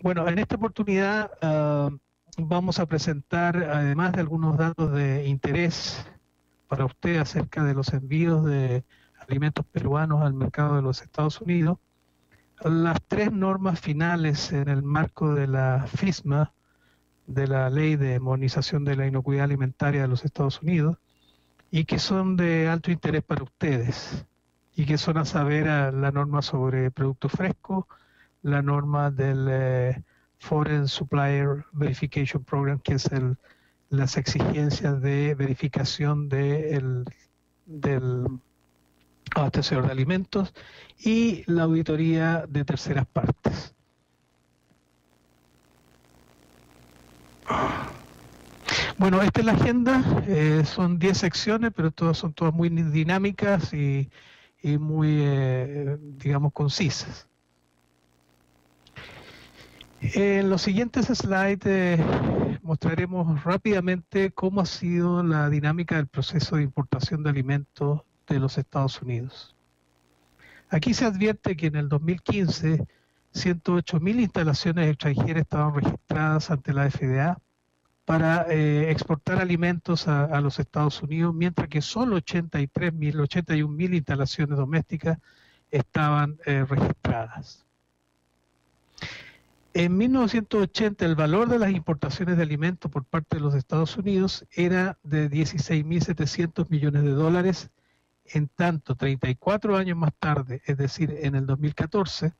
Bueno, en esta oportunidad vamos a presentar, además de algunos datos de interés para usted acerca de los envíos de alimentos peruanos al mercado de los Estados Unidos, las tres normas finales en el marco de la FISMA, de la Ley de Modernización de la Inocuidad Alimentaria de los Estados Unidos, y que son de alto interés para ustedes, y que son a saber la norma sobre productos frescos, la norma del Foreign Supplier Verification Program, que es las exigencias de verificación del abastecedor de alimentos, y la auditoría de terceras partes. Bueno, esta es la agenda, son 10 secciones, pero son todas muy dinámicas y muy, digamos, concisas. En los siguientes slides mostraremos rápidamente cómo ha sido la dinámica del proceso de importación de alimentos de los Estados Unidos. Aquí se advierte que en el 2015 108.000 instalaciones extranjeras estaban registradas ante la FDA para exportar alimentos a los Estados Unidos, mientras que solo 81.000 instalaciones domésticas estaban registradas. En 1980 el valor de las importaciones de alimentos por parte de los Estados Unidos era de 16.700 millones de dólares, en tanto 34 años más tarde, es decir, en el 2014,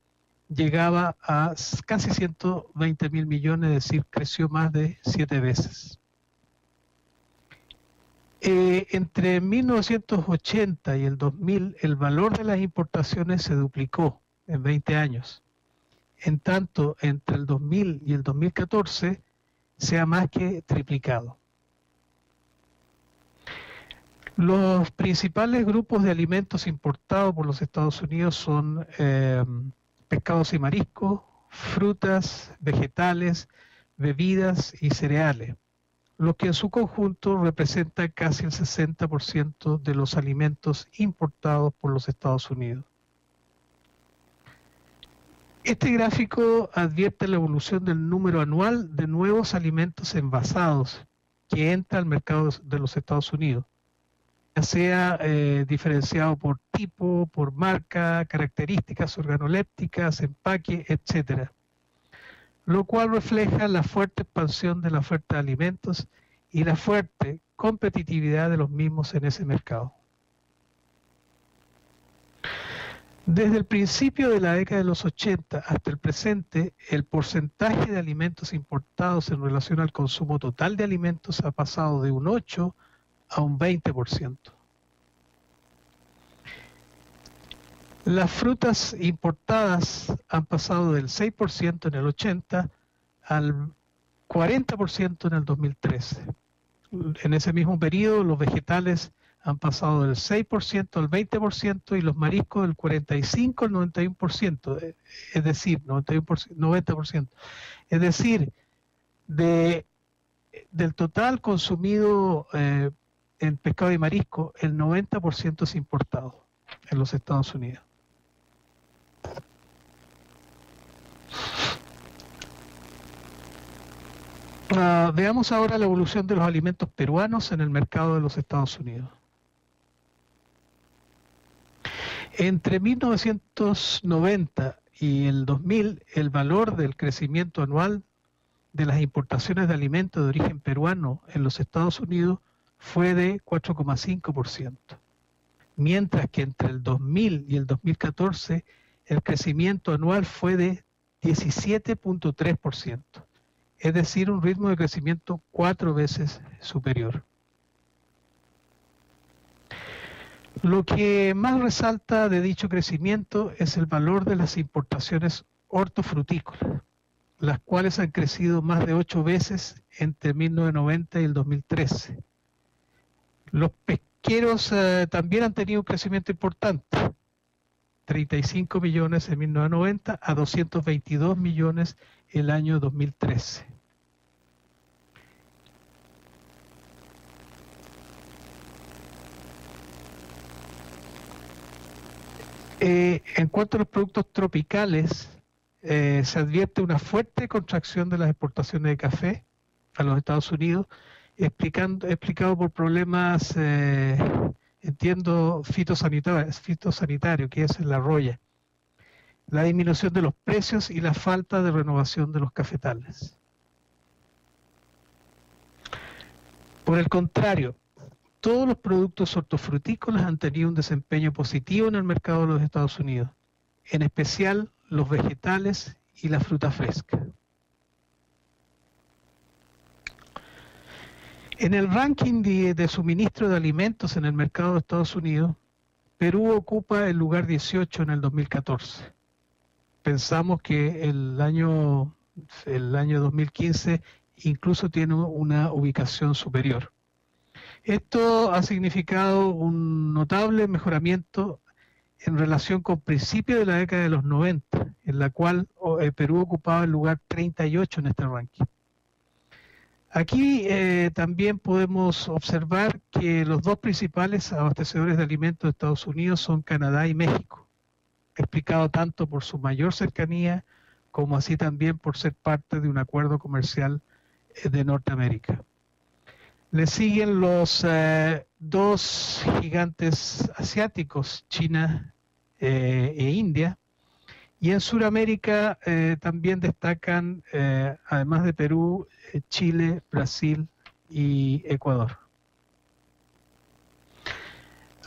llegaba a casi 120.000 millones, es decir, creció más de 7 veces. Entre 1980 y el 2000, el valor de las importaciones se duplicó en 20 años. En tanto, entre el 2000 y el 2014 se ha más que triplicado. Los principales grupos de alimentos importados por los Estados Unidos son pescados y mariscos, frutas, vegetales, bebidas y cereales, lo que en su conjunto representa casi el 60% de los alimentos importados por los Estados Unidos. Este gráfico advierte la evolución del número anual de nuevos alimentos envasados que entra al mercado de los Estados Unidos, ya sea diferenciado por tipo, por marca, características organolépticas, empaque, etc., lo cual refleja la fuerte expansión de la oferta de alimentos y la fuerte competitividad de los mismos en ese mercado. Desde el principio de la década de los 80 hasta el presente, el porcentaje de alimentos importados en relación al consumo total de alimentos ha pasado de un 8 a un 20%. Las frutas importadas han pasado del 6% en el 80 al 40% en el 2013. En ese mismo periodo, los vegetales han pasado del 6% al 20% y los mariscos del 45% al 91%, es decir, 90%. Es decir, del total consumido en pescado y marisco, el 90% es importado en los Estados Unidos. Veamos ahora la evolución de los alimentos peruanos en el mercado de los Estados Unidos. Entre 1990 y el 2000, el valor del crecimiento anual de las importaciones de alimentos de origen peruano en los Estados Unidos fue de 4,5%, mientras que entre el 2000 y el 2014 el crecimiento anual fue de 17,3%, es decir, un ritmo de crecimiento 4 veces superior. Lo que más resalta de dicho crecimiento es el valor de las importaciones hortofrutícolas, las cuales han crecido más de 8 veces entre 1990 y el 2013. Los pesqueros también han tenido un crecimiento importante, 35 millones en 1990 a 222 millones el año 2013. En cuanto a los productos tropicales, se advierte una fuerte contracción de las exportaciones de café a los Estados Unidos, explicado por problemas, entiendo, fitosanitarios, que es la roya, la disminución de los precios y la falta de renovación de los cafetales. Por el contrario, todos los productos hortofrutícolas han tenido un desempeño positivo en el mercado de los Estados Unidos, en especial los vegetales y la fruta fresca. En el ranking de suministro de alimentos en el mercado de Estados Unidos, Perú ocupa el lugar 18 en el 2014. Pensamos que el año 2015 incluso tiene una ubicación superior. Esto ha significado un notable mejoramiento en relación con principios de la década de los 90, en la cual Perú ocupaba el lugar 38 en este ranking. Aquí también podemos observar que los dos principales abastecedores de alimentos de Estados Unidos son Canadá y México, explicado tanto por su mayor cercanía como así también por ser parte de un acuerdo comercial de Norteamérica. Le siguen los dos gigantes asiáticos, China e India, y en Sudamérica también destacan, además de Perú, Chile, Brasil y Ecuador.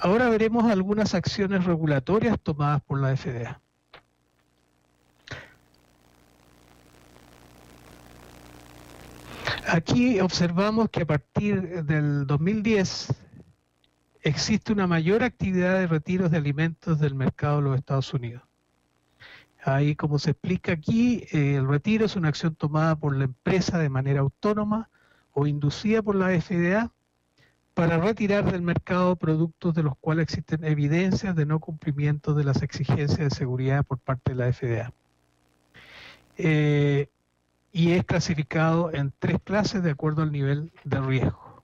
Ahora veremos algunas acciones regulatorias tomadas por la FDA. Aquí observamos que a partir del 2010 existe una mayor actividad de retiros de alimentos del mercado de los Estados Unidos. Ahí, como se explica aquí, el retiro es una acción tomada por la empresa de manera autónoma o inducida por la FDA para retirar del mercado productos de los cuales existen evidencias de no cumplimiento de las exigencias de seguridad por parte de la FDA. Y es clasificado en 3 clases de acuerdo al nivel de riesgo.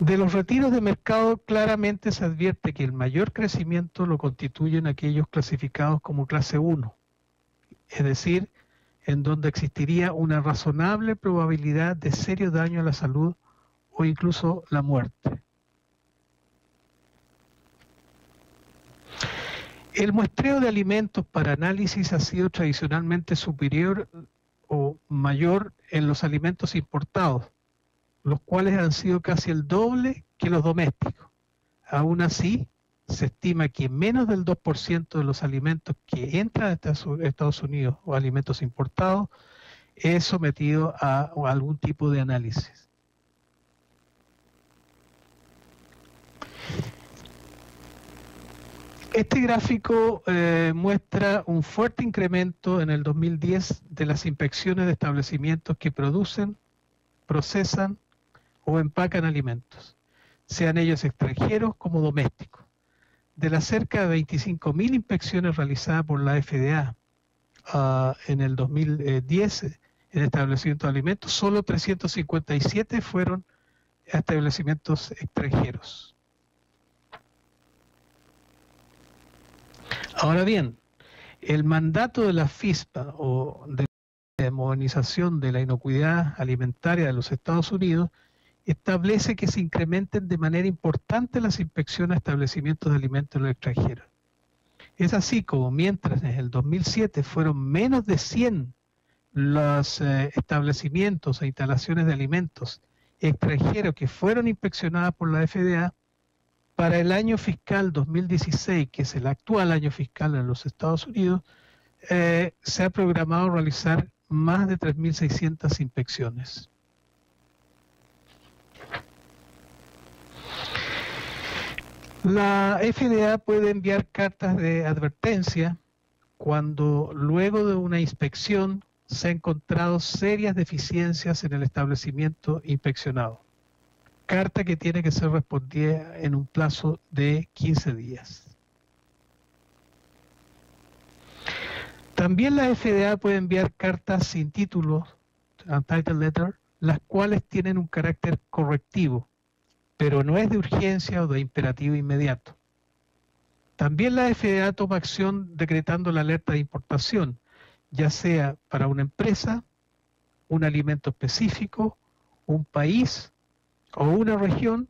De los retiros de mercado claramente se advierte que el mayor crecimiento lo constituyen aquellos clasificados como clase 1, es decir, en donde existiría una razonable probabilidad de serio daño a la salud o incluso la muerte. El muestreo de alimentos para análisis ha sido tradicionalmente superior o mayor en los alimentos importados, los cuales han sido casi el doble que los domésticos. Aún así, se estima que menos del 2% de los alimentos que entran a Estados Unidos o alimentos importados es sometido a algún tipo de análisis. Este gráfico muestra un fuerte incremento en el 2010 de las inspecciones de establecimientos que producen, procesan o empacan alimentos, sean ellos extranjeros como domésticos. De las cerca de 25.000 inspecciones realizadas por la FDA en el 2010 en establecimientos de alimentos, solo 357 fueron a establecimientos extranjeros. Ahora bien, el mandato de la FISPA o de modernización de la inocuidad alimentaria de los Estados Unidos establece que se incrementen de manera importante las inspecciones a establecimientos de alimentos en el extranjero. Es así como mientras en el 2007 fueron menos de 100 los establecimientos e instalaciones de alimentos extranjeros que fueron inspeccionadas por la FDA, para el año fiscal 2016, que es el actual año fiscal en los Estados Unidos, se ha programado realizar más de 3.600 inspecciones. La FDA puede enviar cartas de advertencia cuando luego de una inspección se han encontrado serias deficiencias en el establecimiento inspeccionado. Carta que tiene que ser respondida en un plazo de 15 días. También la FDA puede enviar cartas sin título, untitled letter, las cuales tienen un carácter correctivo, pero no es de urgencia o de imperativo inmediato. También la FDA toma acción decretando la alerta de importación, ya sea para una empresa, un alimento específico, un país o una región,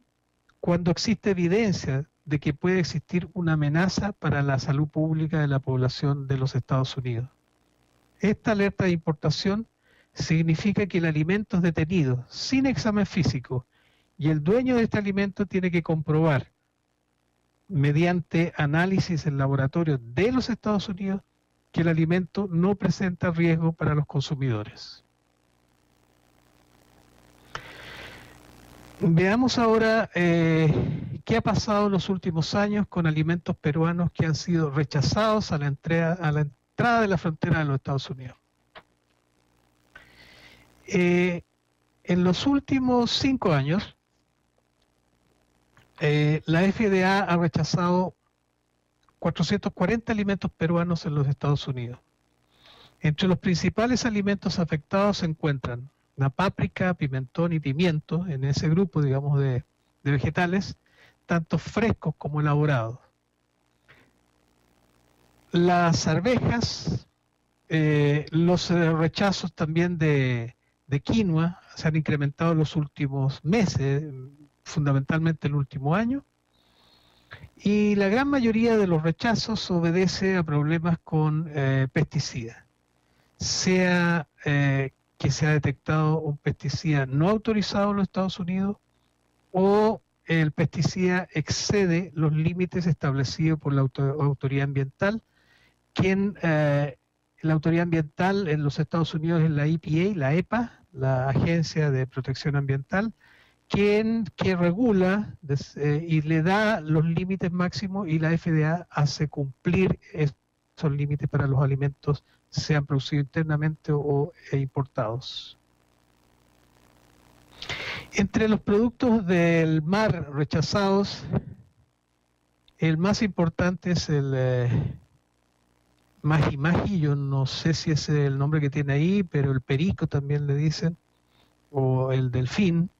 cuando existe evidencia de que puede existir una amenaza para la salud pública de la población de los Estados Unidos. Esta alerta de importación significa que el alimento es detenido sin examen físico y el dueño de este alimento tiene que comprobar mediante análisis en laboratorio de los Estados Unidos que el alimento no presenta riesgo para los consumidores. Veamos ahora qué ha pasado en los últimos años con alimentos peruanos que han sido rechazados a la entrada de la frontera de los Estados Unidos. En los últimos 5 años, la FDA ha rechazado 440 alimentos peruanos en los Estados Unidos. Entre los principales alimentos afectados se encuentran la páprica, pimentón y pimiento, en ese grupo, digamos, de vegetales, tanto frescos como elaborados. Las arvejas, los rechazos también de quinoa se han incrementado en los últimos meses, fundamentalmente el último año, y la gran mayoría de los rechazos obedece a problemas con pesticidas, sea que se ha detectado un pesticida no autorizado en los Estados Unidos o el pesticida excede los límites establecidos por la autoridad ambiental, la autoridad ambiental en los Estados Unidos es la EPA, la EPA, la Agencia de Protección Ambiental, que regula y le da los límites máximos, y la FDA hace cumplir esos límites para los alimentos, sean producidos internamente o importados. Entre los productos del mar rechazados, el más importante es el maji-maji, yo no sé si es el nombre que tiene ahí, pero el perico también le dicen, o el delfín,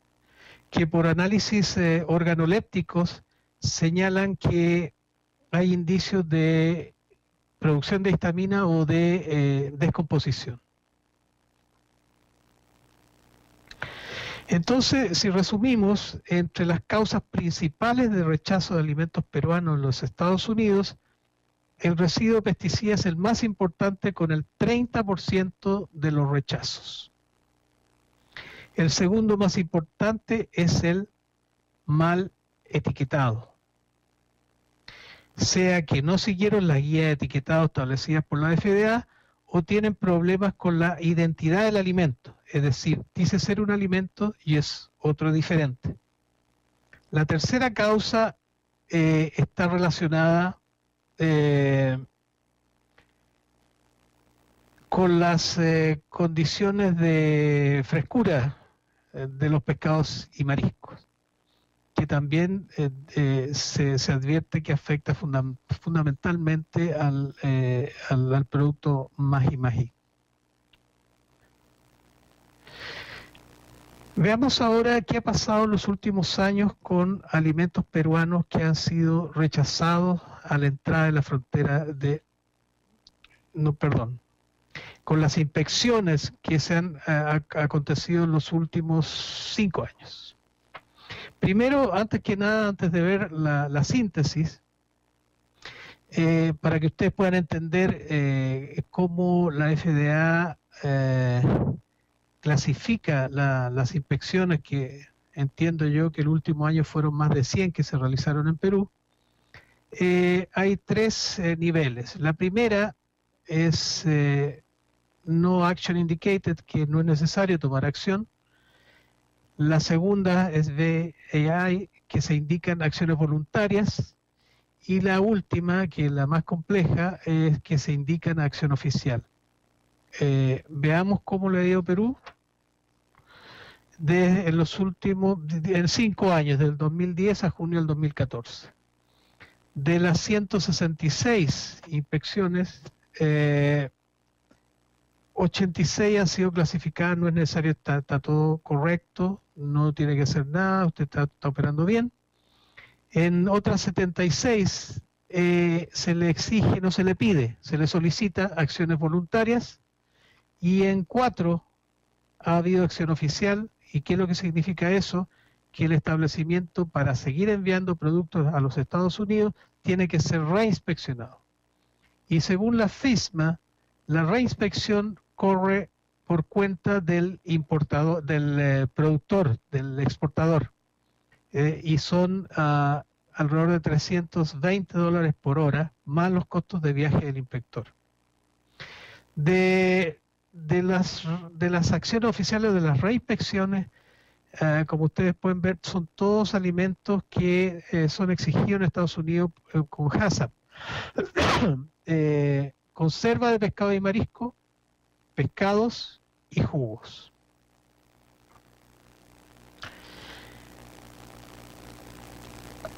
que por análisis organolépticos señalan que hay indicios de producción de histamina o de descomposición. Entonces, si resumimos, entre las causas principales de rechazo de alimentos peruanos en los Estados Unidos, el residuo de pesticidas es el más importante, con el 30% de los rechazos. El segundo más importante es el mal etiquetado, sea que no siguieron las guías de etiquetado establecidas por la FDA o tienen problemas con la identidad del alimento, es decir, dice ser un alimento y es otro diferente. La tercera causa está relacionada con las condiciones de frescura de los pescados y mariscos, que también se advierte que afecta fundamentalmente al producto maji-maji. Veamos ahora qué ha pasado en los últimos años con alimentos peruanos que han sido rechazados a la entrada de la frontera con las inspecciones que se han acontecido en los últimos 5 años. Primero, antes que nada, antes de ver la síntesis, para que ustedes puedan entender cómo la FDA clasifica las inspecciones, que entiendo yo que el último año fueron más de 100 que se realizaron en Perú. Hay 3 niveles. La primera es no action indicated, que no es necesario tomar acción. La segunda es VAI, que se indican acciones voluntarias. Y la última, que es la más compleja, es que se indican acción oficial. Veamos cómo le ha ido Perú en los últimos 5 años, del 2010 a junio del 2014. De las 166 inspecciones, 86 han sido clasificadas, no es necesario, está todo correcto, no tiene que hacer nada, usted está operando bien. En otras 76 se le exige, no se le pide, se le solicita acciones voluntarias, y en 4 ha habido acción oficial. ¿Y qué es lo que significa eso? Que el establecimiento, para seguir enviando productos a los Estados Unidos, tiene que ser reinspeccionado. Y según la FISMA, la reinspección corre por cuenta del importador, del productor, del exportador, y son alrededor de $320 por hora, más los costos de viaje del inspector. De las acciones oficiales de las reinspecciones, como ustedes pueden ver, son todos alimentos que son exigidos en Estados Unidos con HACCP. Conserva de pescado y marisco, pescados y jugos.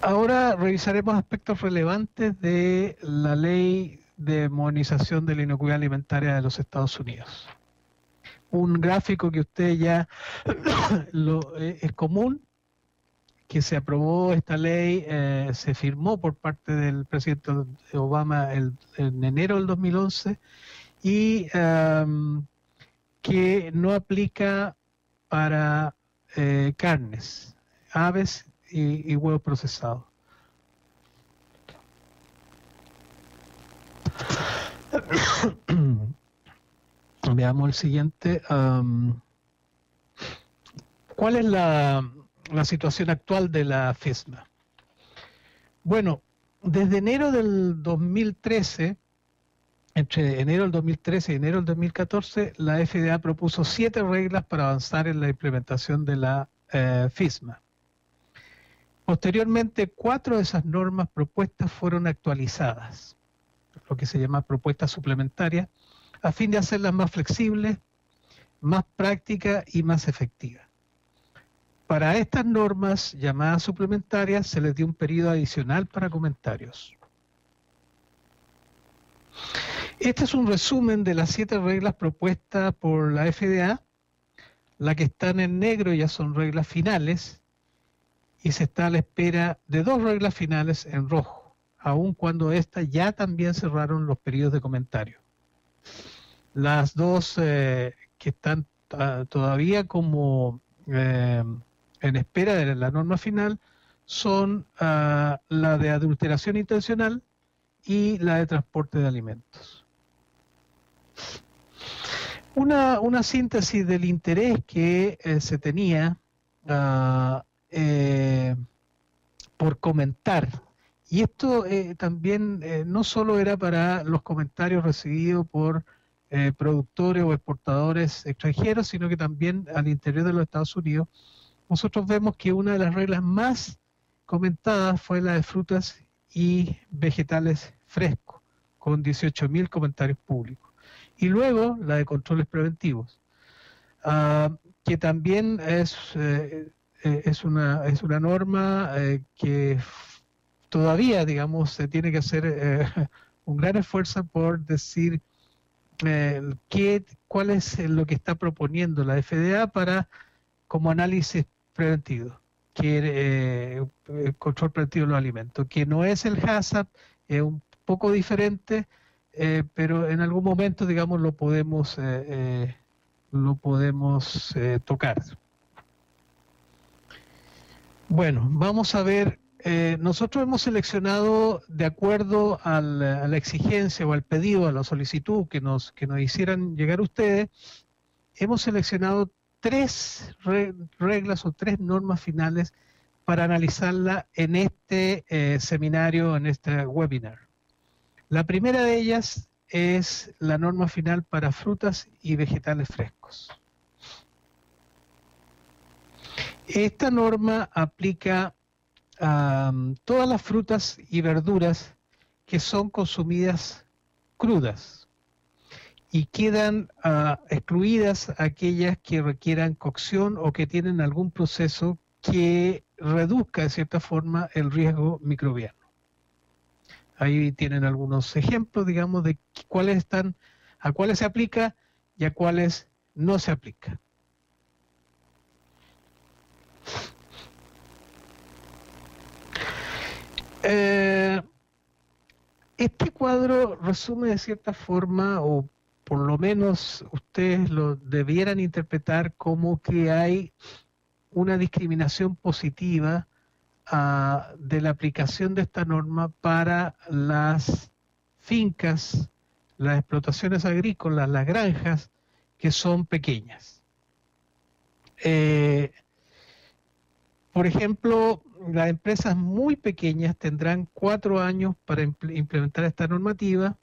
Ahora revisaremos aspectos relevantes de la ley de modernización de la inocuidad alimentaria de los Estados Unidos. Un gráfico que usted ya es común, que se aprobó esta ley, se firmó por parte del presidente Obama en enero del 2011, y que no aplica para carnes, aves y huevos procesados. Veamos el siguiente. ¿Cuál es la situación actual de la FISMA? Bueno, desde enero del 2013, entre enero del 2013 y enero del 2014, la FDA propuso 7 reglas para avanzar en la implementación de la FISMA. Posteriormente, 4 de esas normas propuestas fueron actualizadas, lo que se llama propuestas suplementarias, a fin de hacerlas más flexibles, más prácticas y más efectivas. Para estas normas llamadas suplementarias se les dio un periodo adicional para comentarios. Este es un resumen de las 7 reglas propuestas por la FDA. Las que están en negro ya son reglas finales, y se está a la espera de 2 reglas finales en rojo, aun cuando estas ya también cerraron los periodos de comentarios. Las 2 que están todavía como en espera de la norma final son la de adulteración intencional y la de transporte de alimentos. Una síntesis del interés que se tenía por comentar, y esto también no solo era para los comentarios recibidos por productores o exportadores extranjeros, sino que también al interior de los Estados Unidos. Nosotros vemos que una de las reglas más comentadas fue la de frutas y vegetales frescos, con 18.000 comentarios públicos. Y luego la de controles preventivos, que también es una norma que todavía, digamos, se tiene que hacer un gran esfuerzo por decir cuál es lo que está proponiendo la FDA para como análisis preventivo, que el control preventivo de los alimentos, que no es el HACCP, es un poco diferente, pero en algún momento, digamos, lo podemos tocar. Bueno, vamos a ver. Nosotros hemos seleccionado, de acuerdo a la exigencia o al pedido, a la solicitud que nos hicieran llegar ustedes, hemos seleccionado 3 reglas o 3 normas finales para analizarla en este seminario, en este webinar. La primera de ellas es la norma final para frutas y vegetales frescos. Esta norma aplica a todas las frutas y verduras que son consumidas crudas, y quedan excluidas aquellas que requieran cocción o que tienen algún proceso que reduzca de cierta forma el riesgo microbiano. Ahí tienen algunos ejemplos, digamos, de a cuáles se aplica y a cuáles no se aplica. Este cuadro resume de cierta forma, o por lo menos ustedes lo debieran interpretar como que hay una discriminación positiva de la aplicación de esta norma para las fincas, las explotaciones agrícolas, las granjas, que son pequeñas. Por ejemplo, las empresas muy pequeñas tendrán 4 años para implementar esta normativa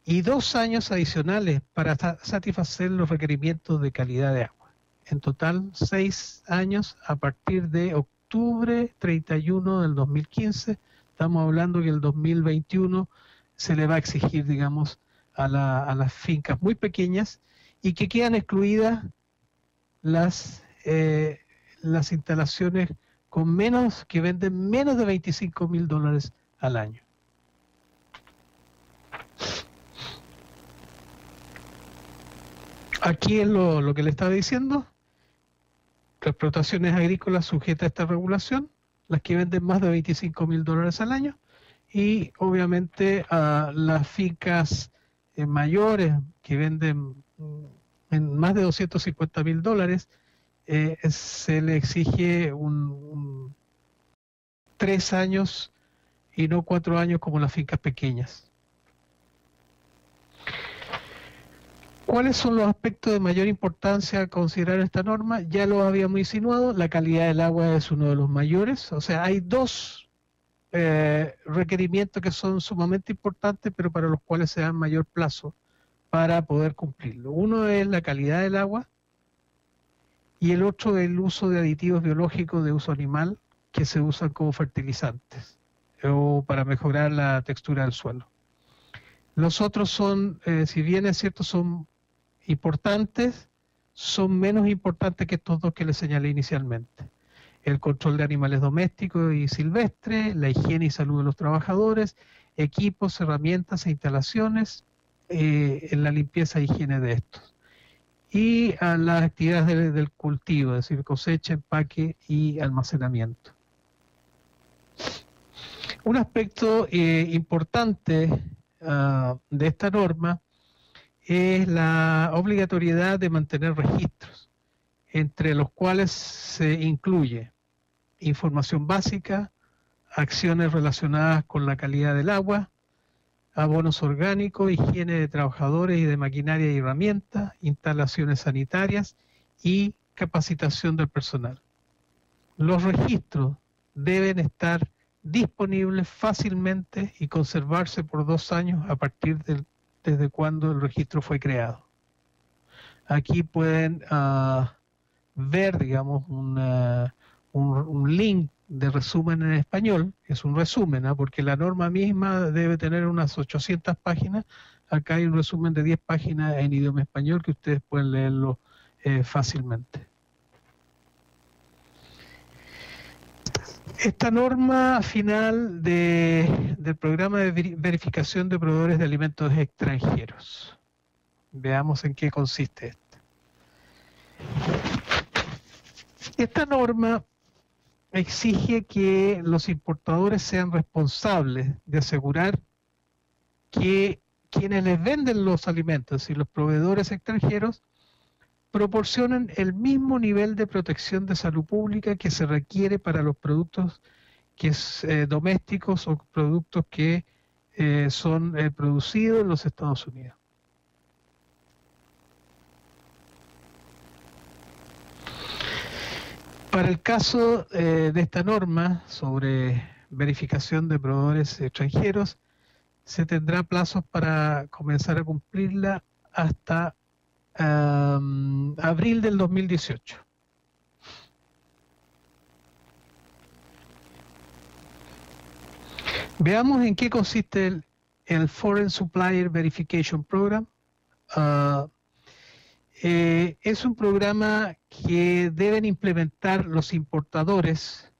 y 2 años adicionales para satisfacer los requerimientos de calidad de agua. En total, 6 años a partir de octubre 31 del 2015. Estamos hablando que el 2021 se le va a exigir, digamos, a las fincas muy pequeñas y que quedan excluidas las instalaciones que venden menos de $25.000 al año. Aquí es lo que le estaba diciendo. Las explotaciones agrícolas sujetas a esta regulación, las que venden más de $25.000 al año, y obviamente a las fincas mayores que venden en más de $250.000, se le exige 3 años y no 4 años como las fincas pequeñas. ¿Cuáles son los aspectos de mayor importancia a considerar esta norma? Ya lo habíamos insinuado, la calidad del agua es uno de los mayores. O sea, hay 2 requerimientos que son sumamente importantes, pero para los cuales se da mayor plazo para poder cumplirlo. Uno es la calidad del agua y el otro el uso de aditivos biológicos de uso animal que se usan como fertilizantes o para mejorar la textura del suelo. Los otros son, si bien es cierto, son importantes, son menos importantes que estos 2 que les señalé inicialmente. El control de animales domésticos y silvestres, la higiene y salud de los trabajadores, equipos, herramientas e instalaciones, en la limpieza e higiene de estos. Y a las actividades del cultivo, es decir, cosecha, empaque y almacenamiento. Un aspecto importante de esta norma es la obligatoriedad de mantener registros, entre los cuales se incluye información básica, acciones relacionadas con la calidad del agua, abonos orgánicos, higiene de trabajadores y de maquinaria y herramientas, instalaciones sanitarias y capacitación del personal. Los registros deben estar disponibles fácilmente y conservarse por 2 años a partir desde cuando el registro fue creado. Aquí pueden ver, digamos, un link de resumen en español, es un resumen, porque la norma misma debe tener unas 800 páginas, acá hay un resumen de 10 páginas en idioma español que ustedes pueden leerlo fácilmente. Esta norma final del programa de verificación de proveedores de alimentos extranjeros. Veamos en qué consiste esto. Esta norma exige que los importadores sean responsables de asegurar que quienes les venden los alimentos, es decir, los proveedores extranjeros, proporcionen el mismo nivel de protección de salud pública que se requiere para los productos domésticos o productos que son producidos en los Estados Unidos. Para el caso de esta norma sobre verificación de proveedores extranjeros, se tendrá plazos para comenzar a cumplirla hasta abril del 2018. Veamos en qué consiste el Foreign Supplier Verification Program. Es un programa que deben implementar los importadores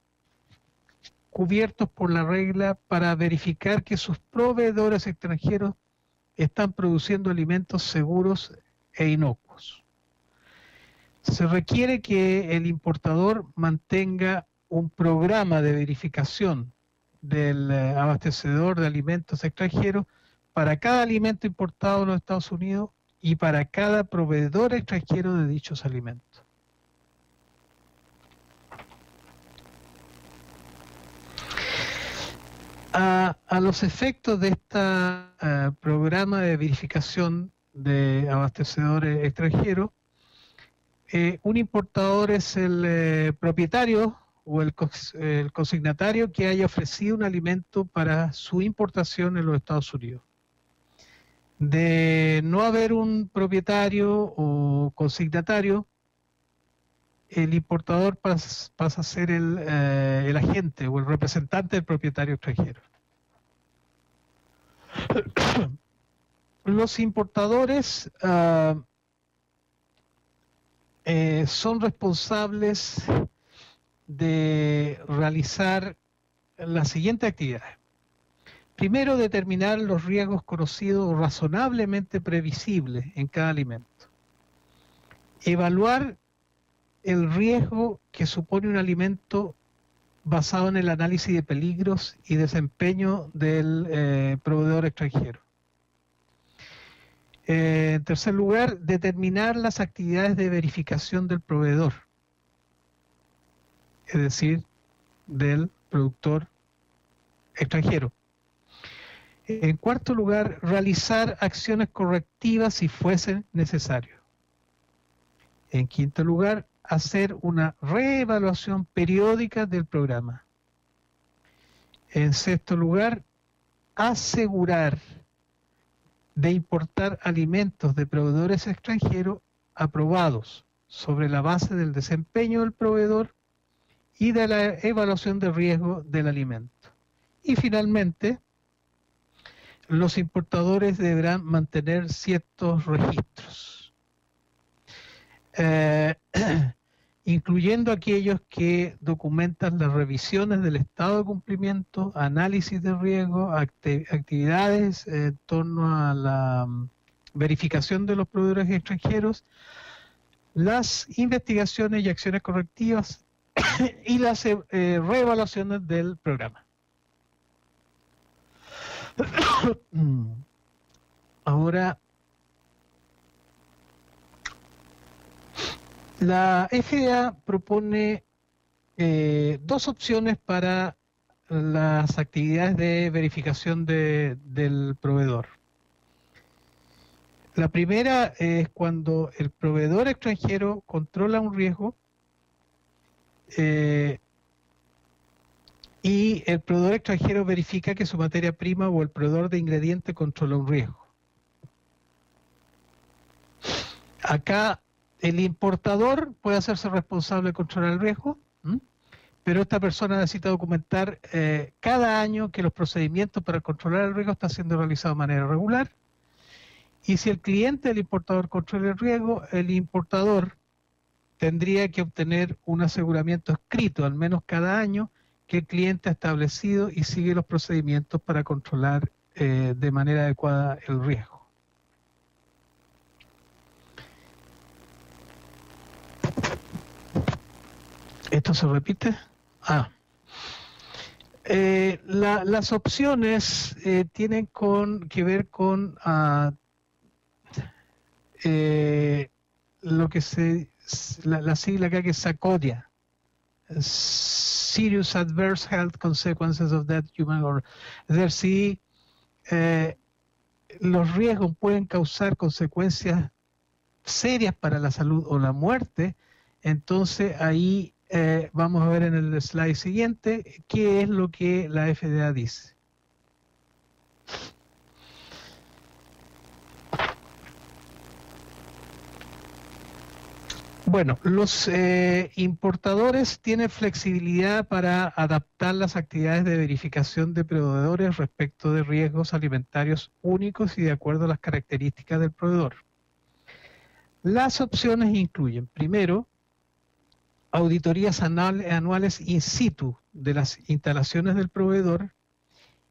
cubiertos por la regla para verificar que sus proveedores extranjeros están produciendo alimentos seguros e inocuos. Se requiere que el importador mantenga un programa de verificación del abastecedor de alimentos extranjeros para cada alimento importado a los Estados Unidos y para cada proveedor extranjero de dichos alimentos. A los efectos de este programa de verificación de abastecedores extranjeros, un importador es el propietario o el consignatario que haya ofrecido un alimento para su importación en los Estados Unidos. De no haber un propietario o consignatario, el importador pasa a ser el agente o el representante del propietario extranjero. Los importadores son responsables de realizar las siguientes actividades. Primero, determinar los riesgos conocidos o razonablemente previsibles en cada alimento. Evaluar el riesgo que supone un alimento basado en el análisis de peligros y desempeño del proveedor extranjero. En tercer lugar, determinar las actividades de verificación del proveedor, es decir, del productor extranjero. En cuarto lugar, realizar acciones correctivas si fuesen necesario. En quinto lugar, hacer una reevaluación periódica del programa. En sexto lugar, asegurar de importar alimentos de proveedores extranjeros aprobados sobre la base del desempeño del proveedor y de la evaluación de riesgo del alimento. Y finalmente, los importadores deberán mantener ciertos registros, incluyendo aquellos que documentan las revisiones del estado de cumplimiento, análisis de riesgo, actividades en torno a la verificación de los proveedores extranjeros, las investigaciones y acciones correctivas y las reevaluaciones del programa. Ahora, la FDA propone dos opciones para las actividades de verificación del proveedor. La primera es cuando el proveedor extranjero controla un riesgo y el proveedor extranjero verifica que su materia prima o el proveedor de ingredientes controla un riesgo. Acá el importador puede hacerse responsable de controlar el riesgo, pero esta persona necesita documentar cada año que los procedimientos para controlar el riesgo están siendo realizados de manera regular. Y si el cliente del importador controla el riesgo, el importador tendría que obtener un aseguramiento escrito, al menos cada año, que el cliente ha establecido y sigue los procedimientos para controlar de manera adecuada el riesgo. ¿Esto se repite? Las opciones tienen que ver con lo que la sigla acá que es SACODIA. Serious Adverse Health Consequences of Dead Human Organ. Es decir, si los riesgos pueden causar consecuencias serias para la salud o la muerte, entonces ahí vamos a ver en el slide siguiente qué es lo que la FDA dice. Bueno, los importadores tienen flexibilidad para adaptar las actividades de verificación de proveedores respecto de riesgos alimentarios únicos y de acuerdo a las características del proveedor. Las opciones incluyen, primero, auditorías anuales in situ de las instalaciones del proveedor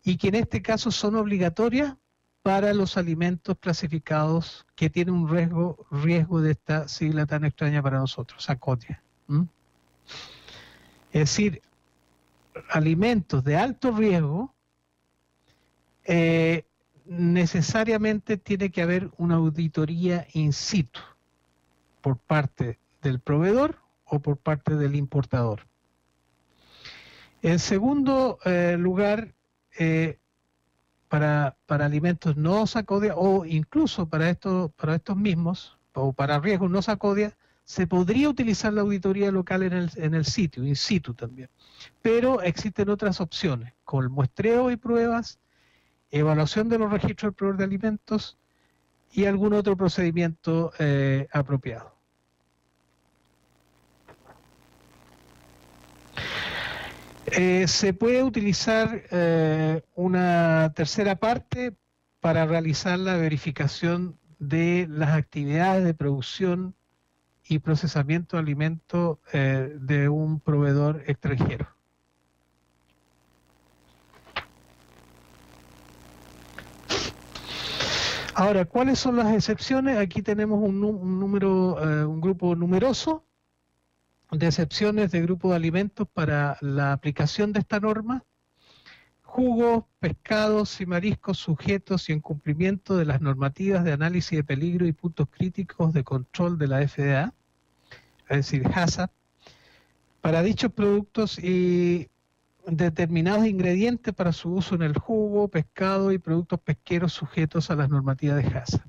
y que en este caso son obligatorias para los alimentos clasificados que tienen un riesgo de esta sigla tan extraña para nosotros, SACODIA. Es decir, alimentos de alto riesgo, necesariamente tiene que haber una auditoría in situ por parte del proveedor o por parte del importador. En segundo lugar, para alimentos no SACODIA o incluso para estos mismos o para riesgos no SACODIA, se podría utilizar la auditoría local en el sitio, in situ también. Pero existen otras opciones, con muestreo y pruebas, evaluación de los registros del proveedor de alimentos y algún otro procedimiento apropiado. Se puede utilizar una tercera parte para realizar la verificación de las actividades de producción y procesamiento de alimentos de un proveedor extranjero. Ahora, ¿cuáles son las excepciones? Aquí tenemos un grupo numeroso de excepciones de grupo de alimentos para la aplicación de esta norma: jugos, pescados y mariscos sujetos y en cumplimiento de las normativas de análisis de peligro y puntos críticos de control de la FDA, es decir, HACCP, para dichos productos y determinados ingredientes para su uso en el jugo, pescado y productos pesqueros sujetos a las normativas de HACCP.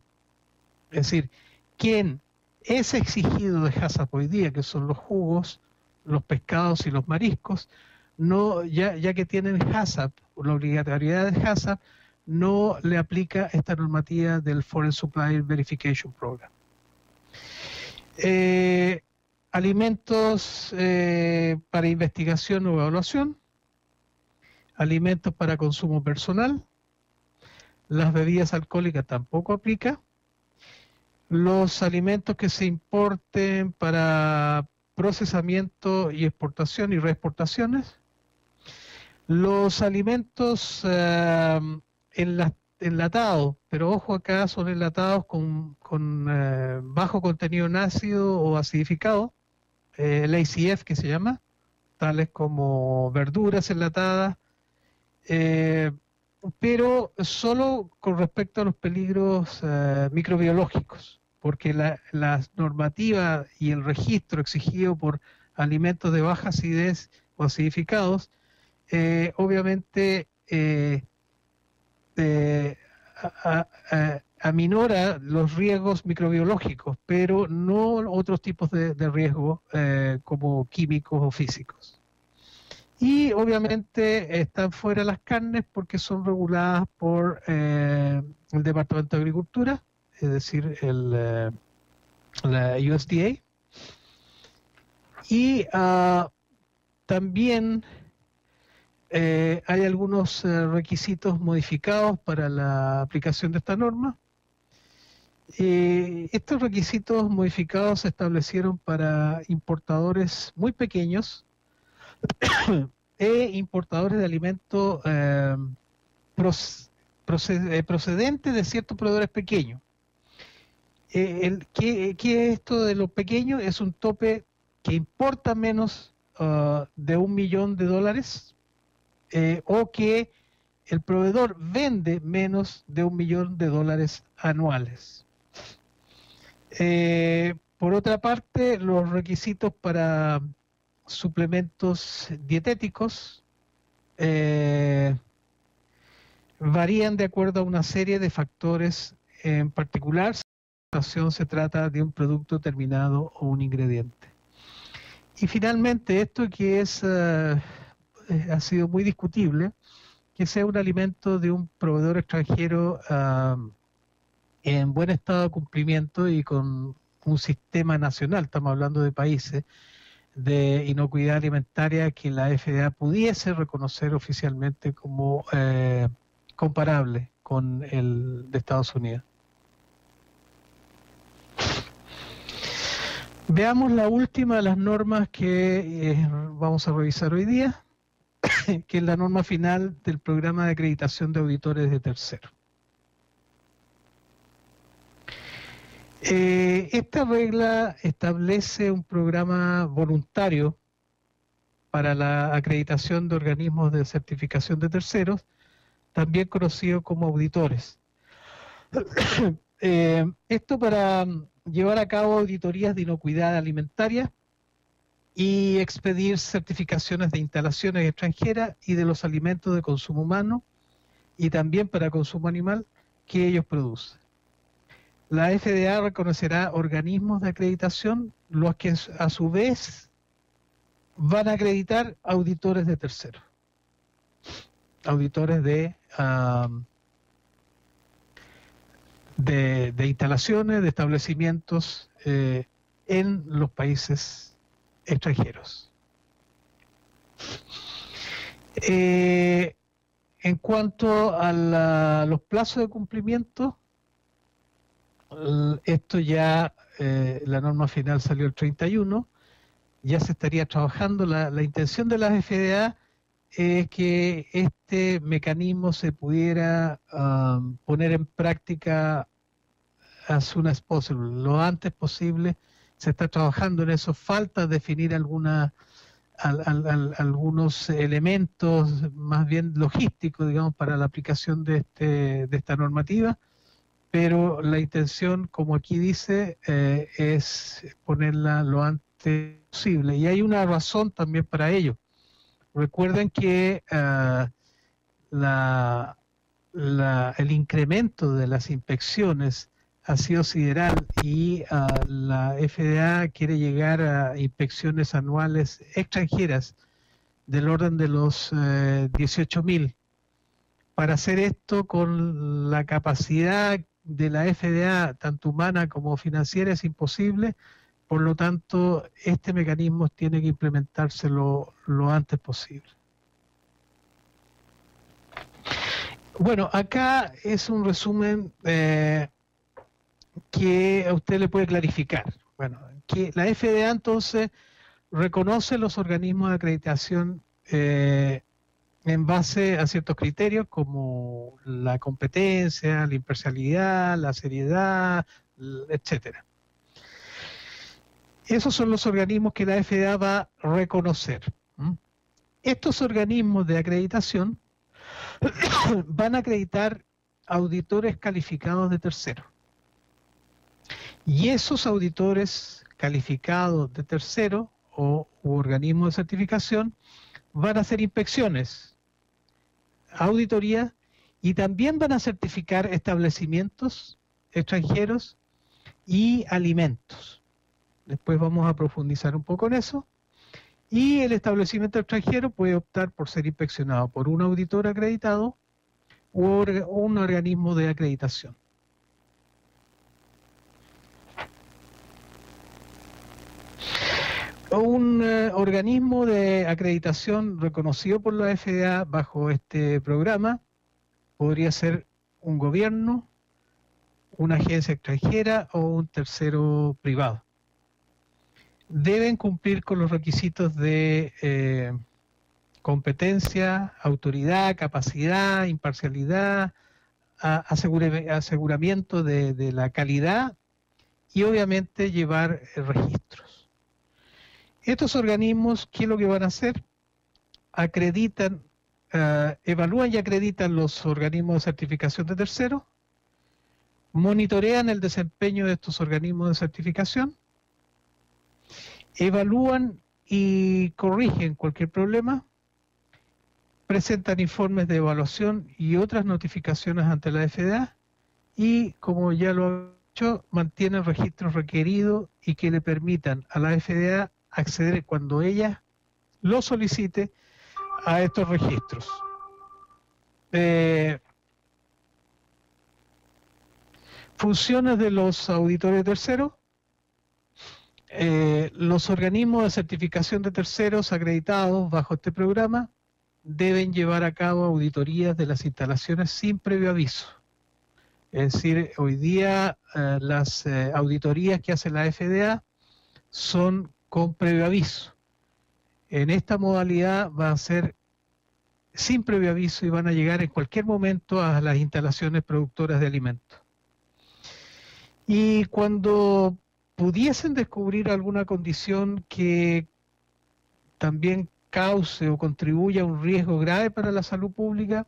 Es decir, ¿quién es exigido de HACCP hoy día, que son los jugos, los pescados y los mariscos? No, ya que tienen HACCP, la obligatoriedad de HACCP, no le aplica esta normativa del Foreign Supplier Verification Program. Alimentos para investigación o evaluación, alimentos para consumo personal, las bebidas alcohólicas tampoco aplica, los alimentos que se importen para procesamiento y exportación y reexportaciones, los alimentos enlatados, pero ojo, acá son enlatados con bajo contenido en ácido o acidificado, el ACF que se llama, tales como verduras enlatadas, pero solo con respecto a los peligros microbiológicos, porque la normativa y el registro exigido por alimentos de baja acidez o acidificados, obviamente aminora los riesgos microbiológicos, pero no otros tipos de riesgos como químicos o físicos. Y obviamente están fuera las carnes porque son reguladas por el Departamento de Agricultura, es decir, la USDA. Y también hay algunos requisitos modificados para la aplicación de esta norma. Estos requisitos modificados se establecieron para importadores muy pequeños e importadores de alimentos procedentes de ciertos proveedores pequeños. ¿Qué es esto de los pequeños? Es un tope que importa menos de $1 millón o que el proveedor vende menos de $1 millón anuales. Por otra parte, los requisitos para suplementos dietéticos varían de acuerdo a una serie de factores, en particular si la situación se trata de un producto terminado o un ingrediente. Y finalmente, esto que ha sido muy discutible, que sea un alimento de un proveedor extranjero en buen estado de cumplimiento y con un sistema nacional, estamos hablando de países, de inocuidad alimentaria que la FDA pudiese reconocer oficialmente como comparable con el de Estados Unidos. Veamos la última de las normas que vamos a revisar hoy día, que es la norma final del programa de acreditación de auditores de terceros. Esta regla establece un programa voluntario para la acreditación de organismos de certificación de terceros, también conocidos como auditores. Esto para llevar a cabo auditorías de inocuidad alimentaria y expedir certificaciones de instalaciones extranjeras y de los alimentos de consumo humano y también para consumo animal que ellos producen. La FDA reconocerá organismos de acreditación, los que a su vez van a acreditar auditores de terceros, auditores de instalaciones, de establecimientos en los países extranjeros. En cuanto a los plazos de cumplimiento, esto ya, la norma final salió el 31, ya se estaría trabajando. La intención de la FDA es que este mecanismo se pudiera poner en práctica as soon as possible, lo antes posible. Se está trabajando en eso. Falta definir algunos elementos más bien logísticos, digamos, para la aplicación de esta normativa, pero la intención, como aquí dice, es ponerla lo antes posible. Y hay una razón también para ello. Recuerden que el incremento de las inspecciones ha sido sideral y la FDA quiere llegar a inspecciones anuales extranjeras del orden de los 18.000. Para hacer esto con la capacidad de la FDA, tanto humana como financiera, es imposible. Por lo tanto, este mecanismo tiene que implementarse lo antes posible. Bueno, acá es un resumen que a usted le puede clarificar. Bueno, que la FDA entonces reconoce los organismos de acreditación en base a ciertos criterios como la competencia, la imparcialidad, la seriedad, etcétera. Esos son los organismos que la FDA va a reconocer. Estos organismos de acreditación van a acreditar auditores calificados de terceros. Y esos auditores calificados de terceros u organismos de certificación van a hacer inspecciones, auditorías, y también van a certificar establecimientos extranjeros y alimentos. Después vamos a profundizar un poco en eso. Y el establecimiento extranjero puede optar por ser inspeccionado por un auditor acreditado u un organismo de acreditación. Un organismo de acreditación reconocido por la FDA bajo este programa podría ser un gobierno, una agencia extranjera o un tercero privado. Deben cumplir con los requisitos de competencia, autoridad, capacidad, imparcialidad, aseguramiento de la calidad y obviamente llevar registros. Estos organismos, ¿qué es lo que van a hacer? Acreditan, evalúan y acreditan los organismos de certificación de terceros, monitorean el desempeño de estos organismos de certificación, evalúan y corrigen cualquier problema, presentan informes de evaluación y otras notificaciones ante la FDA y, como ya lo he dicho, mantienen registros requeridos y que le permitan a la FDA acceder cuando ella lo solicite a estos registros. Funciones de los auditores terceros. Los organismos de certificación de terceros acreditados bajo este programa deben llevar a cabo auditorías de las instalaciones sin previo aviso. Es decir, hoy día las auditorías que hace la FDA son con previo aviso. En esta modalidad va a ser sin previo aviso y van a llegar en cualquier momento a las instalaciones productoras de alimentos. Y cuando pudiesen descubrir alguna condición que también cause o contribuya a un riesgo grave para la salud pública,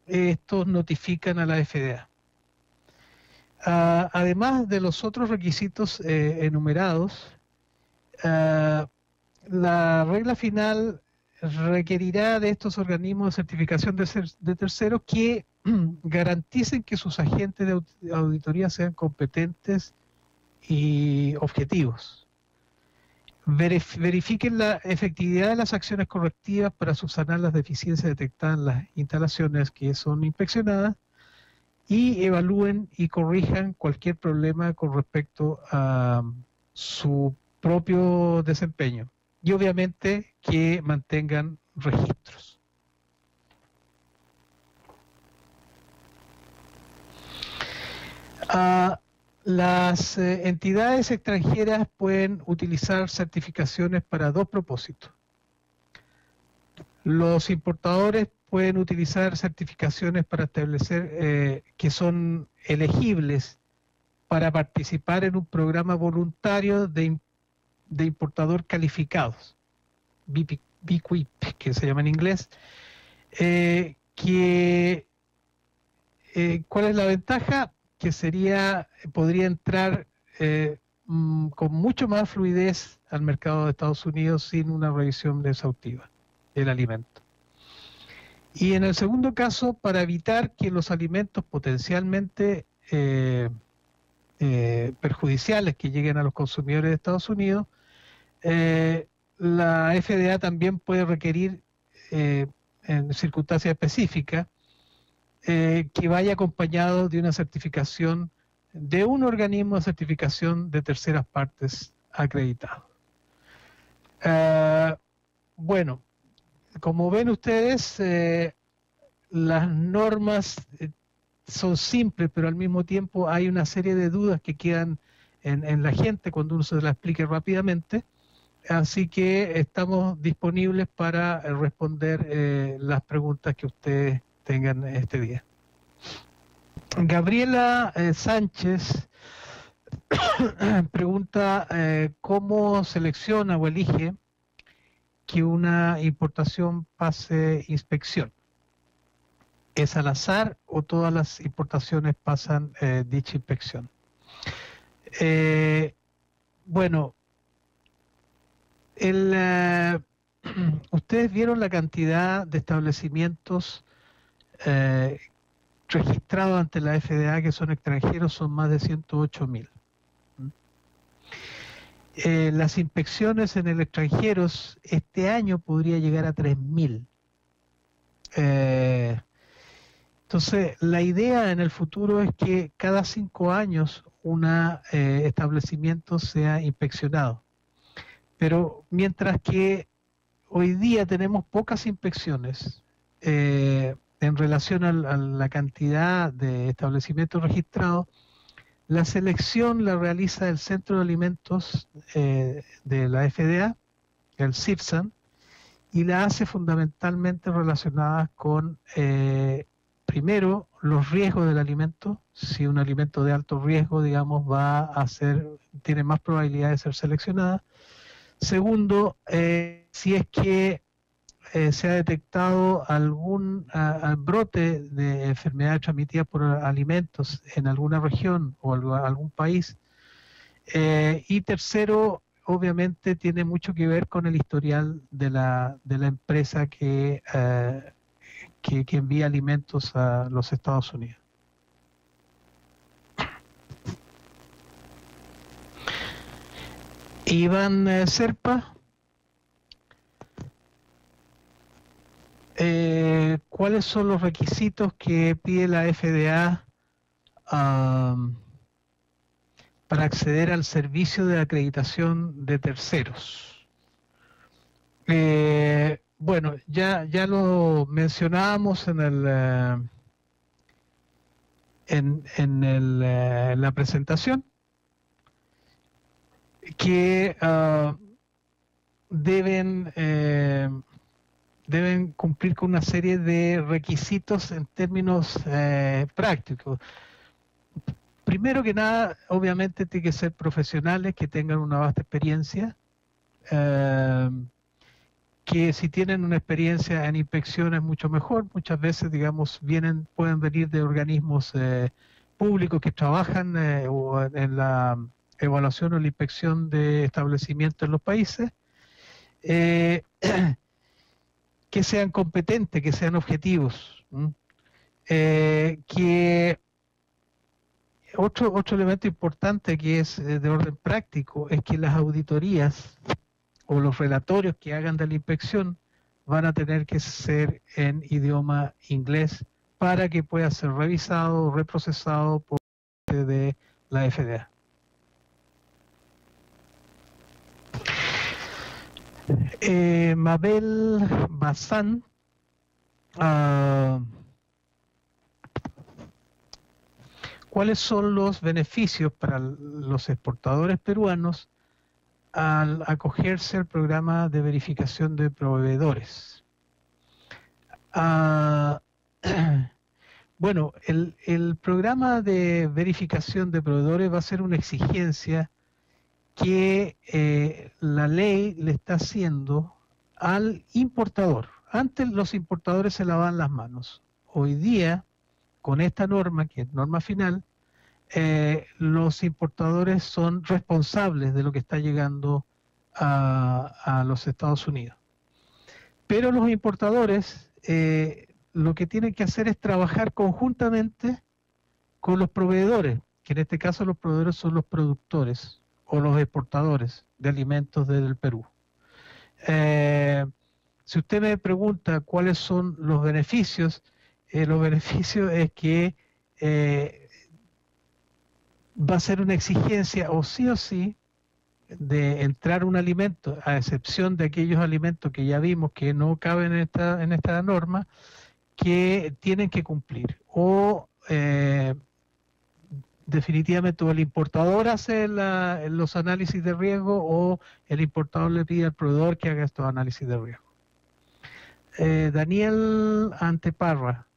estos notifican a la FDA. Además de los otros requisitos enumerados, la regla final requerirá de estos organismos de certificación de terceros que garanticen que sus agentes de auditoría sean competentes y objetivos. Verifiquen la efectividad de las acciones correctivas para subsanar las deficiencias detectadas en las instalaciones que son inspeccionadas y evalúen y corrijan cualquier problema con respecto a su propio desempeño. Y obviamente que mantengan registros. Las entidades extranjeras pueden utilizar certificaciones para dos propósitos. Los importadores pueden utilizar certificaciones para establecer que son elegibles para participar en un programa voluntario de importador calificados, BQIP, que se llama en inglés, ¿cuál es la ventaja? Que podría entrar con mucho más fluidez al mercado de Estados Unidos sin una revisión exhaustiva del alimento. Y en el segundo caso, para evitar que los alimentos potencialmente perjudiciales que lleguen a los consumidores de Estados Unidos, la FDA también puede requerir en circunstancias específicas que vaya acompañado de una certificación de un organismo de certificación de terceras partes acreditado. Bueno, como ven ustedes, las normas son simples, pero al mismo tiempo hay una serie de dudas que quedan en la gente cuando uno se las explique rápidamente. Así que estamos disponibles para responder las preguntas que ustedes tengan este día. Gabriela Sánchez pregunta cómo selecciona o elige que una importación pase inspección. ¿Es al azar o todas las importaciones pasan dicha inspección? Bueno, ustedes vieron la cantidad de establecimientos registrados ante la FDA que son extranjeros, son más de 108.000. Las inspecciones en el extranjero este año podría llegar a 3.000. Entonces, la idea en el futuro es que cada 5 años un establecimiento sea inspeccionado. Pero mientras que hoy día tenemos pocas inspecciones en relación a la cantidad de establecimientos registrados, la selección la realiza el Centro de Alimentos de la FDA, el CIFSAN, y la hace fundamentalmente relacionada con, primero, los riesgos del alimento. Si un alimento de alto riesgo, digamos, tiene más probabilidad de ser seleccionada. Segundo, si es que se ha detectado algún brote de enfermedades transmitidas por alimentos en alguna región o algún país. Y tercero, obviamente tiene mucho que ver con el historial de la empresa que envía alimentos a los Estados Unidos. Iván Serpa, ¿cuáles son los requisitos que pide la FDA para acceder al servicio de acreditación de terceros? Bueno, ya lo mencionábamos en la presentación, que deben cumplir con una serie de requisitos en términos prácticos. Primero que nada, obviamente tienen que ser profesionales que tengan una vasta experiencia, que si tienen una experiencia en inspecciones mucho mejor. Muchas veces, digamos, pueden venir de organismos públicos que trabajan o en la evaluación o la inspección de establecimientos en los países, que sean competentes, que sean objetivos. Que otro elemento importante que es de orden práctico es que las auditorías o los relatorios que hagan de la inspección van a tener que ser en idioma inglés para que pueda ser revisado o reprocesado por parte de la FDA. Mabel Bazán ¿cuáles son los beneficios para los exportadores peruanos al acogerse al programa de verificación de proveedores? Bueno, el programa de verificación de proveedores va a ser una exigencia que la ley le está haciendo al importador. Antes los importadores se lavaban las manos. Hoy día, con esta norma, que es norma final, los importadores son responsables de lo que está llegando a los Estados Unidos. Pero los importadores lo que tienen que hacer es trabajar conjuntamente con los proveedores, que en este caso los proveedores son los productores o los exportadores de alimentos desde el Perú. Si usted me pregunta cuáles son los beneficios es que va a ser una exigencia o sí de entrar un alimento, a excepción de aquellos alimentos que ya vimos que no caben en esta norma, que tienen que cumplir. O definitivamente o el importador hace los análisis de riesgo o el importador le pide al proveedor que haga estos análisis de riesgo. Daniel Anteparra,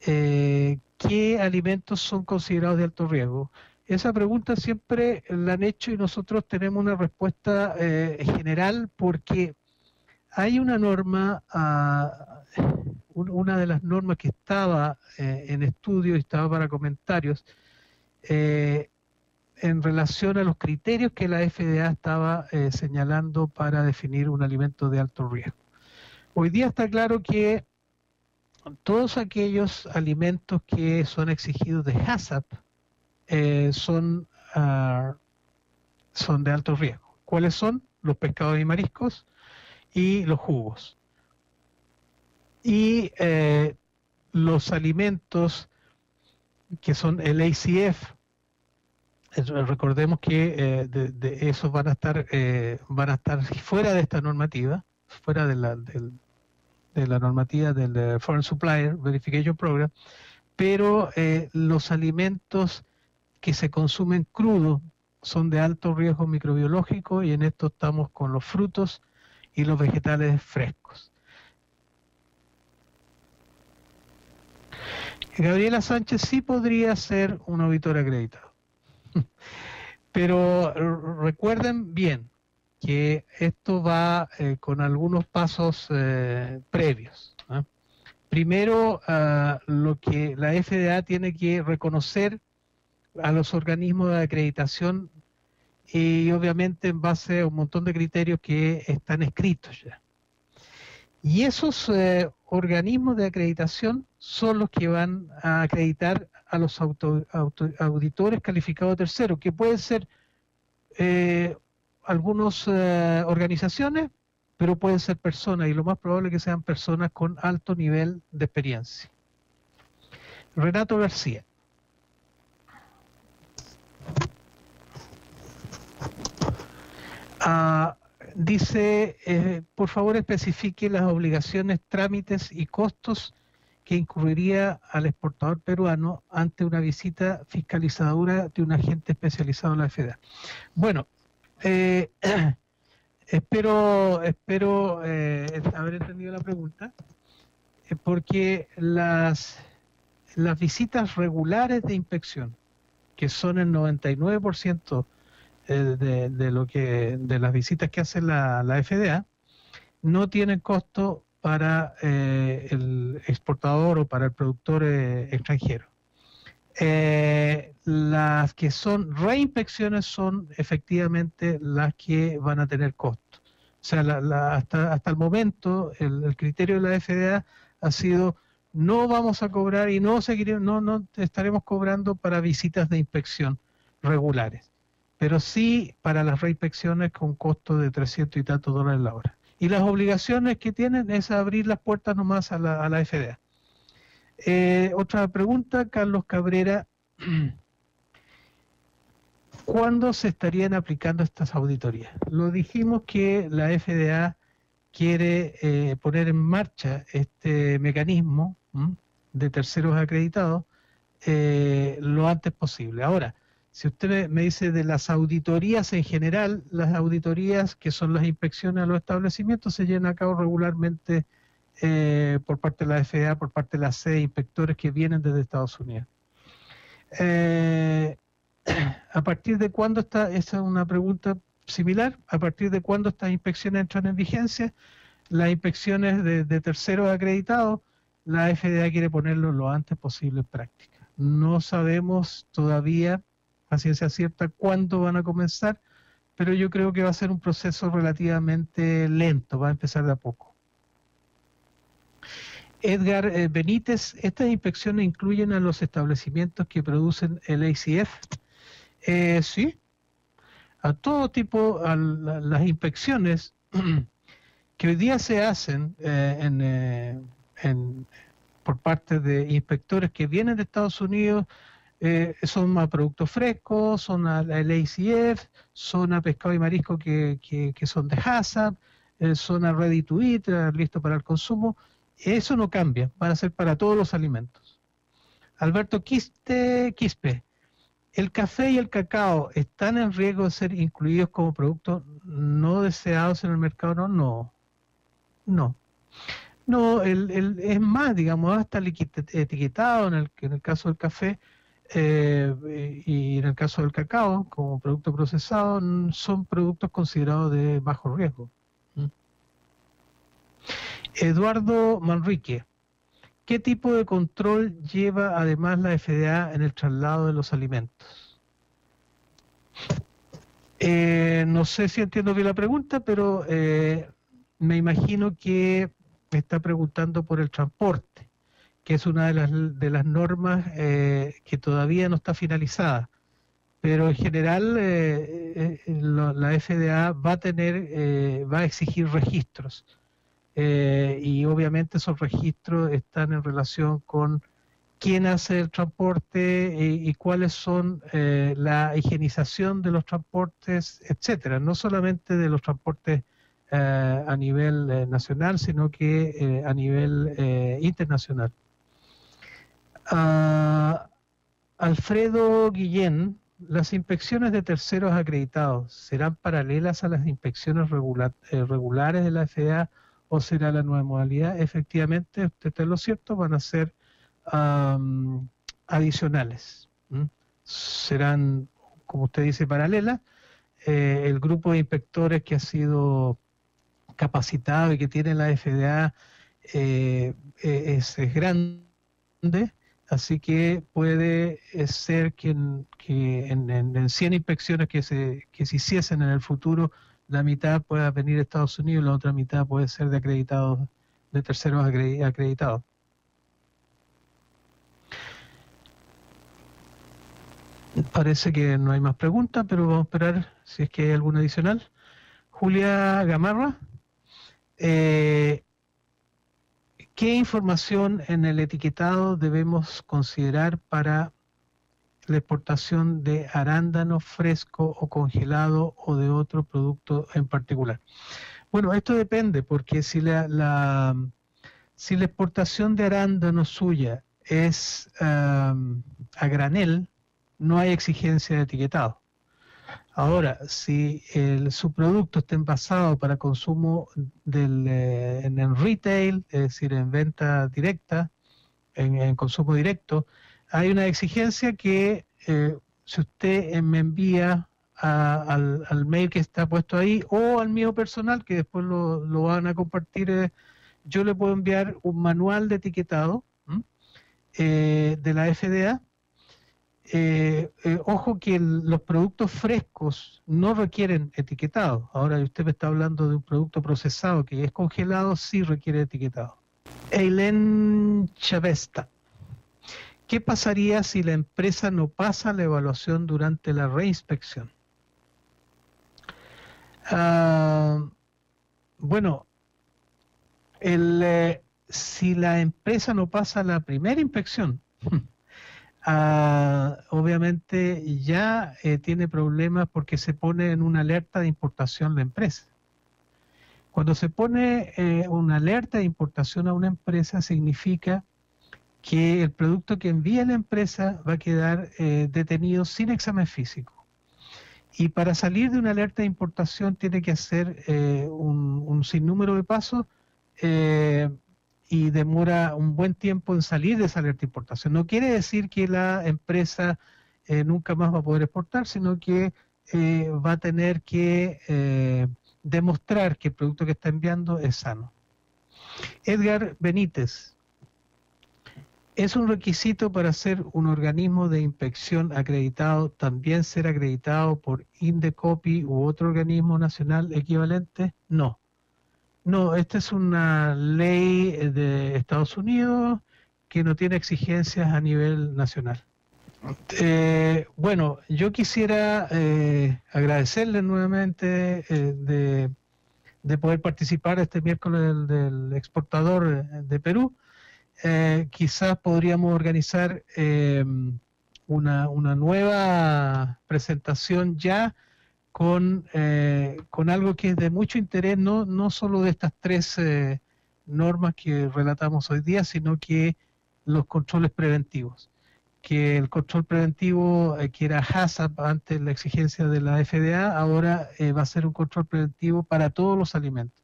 ¿qué alimentos son considerados de alto riesgo? Esa pregunta siempre la han hecho y nosotros tenemos una respuesta general porque hay una norma, una de las normas que estaba en estudio y estaba para comentarios en relación a los criterios que la FDA estaba señalando para definir un alimento de alto riesgo. Hoy día está claro que todos aquellos alimentos que son exigidos de HACCP son de alto riesgo. ¿Cuáles son? Los pescados y mariscos y los jugos. Y los alimentos que son el ACF, recordemos que de esos van a estar fuera de esta normativa, fuera de la normativa del Foreign Supplier Verification Program, pero los alimentos que se consumen crudos son de alto riesgo microbiológico y en esto estamos con los frutos y los vegetales frescos. Gabriela Sánchez sí podría ser un auditor acreditado, pero recuerden bien que esto va con algunos pasos previos. Primero, lo que la FDA tiene que reconocer a los organismos de acreditación y obviamente en base a un montón de criterios que están escritos ya. Y esos organismos de acreditación son los que van a acreditar a los auditores calificados terceros, que pueden ser algunas organizaciones, pero pueden ser personas, y lo más probable es que sean personas con alto nivel de experiencia. Renato García. Dice, por favor especifique las obligaciones, trámites y costos que incurriría al exportador peruano ante una visita fiscalizadora de un agente especializado en la FDA. Bueno, espero haber entendido la pregunta, porque las visitas regulares de inspección, que son el 99% de las visitas que hace la FDA, no tienen costo para el exportador o para el productor extranjero. Las que son reinspecciones son efectivamente las que van a tener costo. O sea, hasta el momento el criterio de la FDA ha sido: no vamos a cobrar y no seguiremos, no estaremos cobrando para visitas de inspección regulares, pero sí para las reinspecciones con costo de 300 y tantos dólares la hora. Y las obligaciones que tienen es abrir las puertas nomás a la FDA. Otra pregunta, Carlos Cabrera. ¿Cuándo se estarían aplicando estas auditorías? Lo dijimos que la FDA quiere poner en marcha este mecanismo de terceros acreditados lo antes posible. Ahora, si usted me dice de las auditorías en general, las auditorías que son las inspecciones a los establecimientos se llevan a cabo regularmente por parte de la FDA, por parte de la sede, inspectores que vienen desde Estados Unidos. ¿A partir de cuándo esa es una pregunta similar? ¿A partir de cuándo estas inspecciones entran en vigencia? Las inspecciones de terceros acreditados, la FDA quiere ponerlo lo antes posible en práctica. No sabemos todavía a ciencia cierta cuándo van a comenzar, pero yo creo que va a ser un proceso relativamente lento, va a empezar de a poco. Edgar Benítez, ¿estas inspecciones incluyen a los establecimientos que producen el ACF? Sí, a todo tipo, las inspecciones que hoy día se hacen por parte de inspectores que vienen de Estados Unidos, son a productos frescos, son al ACF, son a pescado y marisco que son de HACCP, son a ready to eat, listo para el consumo. Eso no cambia, van a ser para todos los alimentos. Alberto Quispe, ¿el café y el cacao están en riesgo de ser incluidos como productos no deseados en el mercado? No. Es más, digamos, va a estar etiquetado en el caso del café y en el caso del cacao como producto procesado, son productos considerados de bajo riesgo. Eduardo Manrique, ¿qué tipo de control lleva además la FDA en el traslado de los alimentos? No sé si entiendo bien la pregunta, pero me imagino que me está preguntando por el transporte, que es una de las normas que todavía no está finalizada. Pero en general la FDA va a exigir registros. Y obviamente esos registros están en relación con quién hace el transporte y cuáles son la higienización de los transportes, etcétera. No solamente de los transportes a nivel nacional, sino que a nivel internacional. Alfredo Guillén, ¿las inspecciones de terceros acreditados serán paralelas a las inspecciones regulares de la FDA o será la nueva modalidad? Efectivamente, usted está en lo cierto, van a ser adicionales. Serán, como usted dice, paralelas. El grupo de inspectores que ha sido capacitado y que tiene la FDA es grande, así que puede ser que en 100 inspecciones que se hiciesen en el futuro, la mitad pueda venir de Estados Unidos y la otra mitad puede ser de terceros acreditados. Parece que no hay más preguntas, pero vamos a esperar si es que hay alguna adicional. Julia Gamarra, ¿qué información en el etiquetado debemos considerar para la exportación de arándano fresco o congelado o de otro producto en particular? Bueno, esto depende, porque si la exportación de arándano suya es a granel, no hay exigencia de etiquetado. Ahora, si su producto está envasado para consumo en el retail, es decir, en venta directa, en consumo directo, hay una exigencia que si usted me envía al mail que está puesto ahí o al mío personal, que después lo van a compartir. Yo le puedo enviar un manual de etiquetado de la FDA. Ojo que los productos frescos no requieren etiquetado. Ahora usted me está hablando de un producto procesado que es congelado, sí requiere etiquetado. Eileen Chavesta. ¿Qué pasaría si la empresa no pasa la evaluación durante la reinspección? Bueno, si la empresa no pasa la primera inspección, obviamente ya tiene problemas porque se pone en una alerta de importación la empresa. Cuando se pone una alerta de importación a una empresa, significa que el producto que envía la empresa va a quedar detenido sin examen físico. Y para salir de una alerta de importación tiene que hacer un sinnúmero de pasos y demora un buen tiempo en salir de esa alerta de importación. No quiere decir que la empresa nunca más va a poder exportar, sino que va a tener que demostrar que el producto que está enviando es sano. Edgar Benítez. ¿Es un requisito para ser un organismo de inspección acreditado también ser acreditado por Indecopi u otro organismo nacional equivalente? No. No, esta es una ley de Estados Unidos que no tiene exigencias a nivel nacional. Bueno, yo quisiera agradecerle nuevamente de poder participar este miércoles del exportador de Perú. Quizás podríamos organizar una nueva presentación ya con algo que es de mucho interés, no solo de estas tres normas que relatamos hoy día, sino que los controles preventivos. Que el control preventivo, que era HACCP antes la exigencia de la FDA, ahora va a ser un control preventivo para todos los alimentos.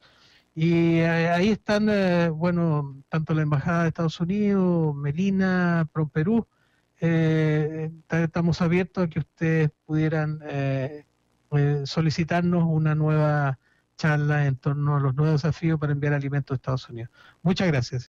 Y ahí están, bueno, tanto la Embajada de Estados Unidos, Melina, ProPerú, estamos abiertos a que ustedes pudieran solicitarnos una nueva charla en torno a los nuevos desafíos para enviar alimentos a Estados Unidos. Muchas gracias.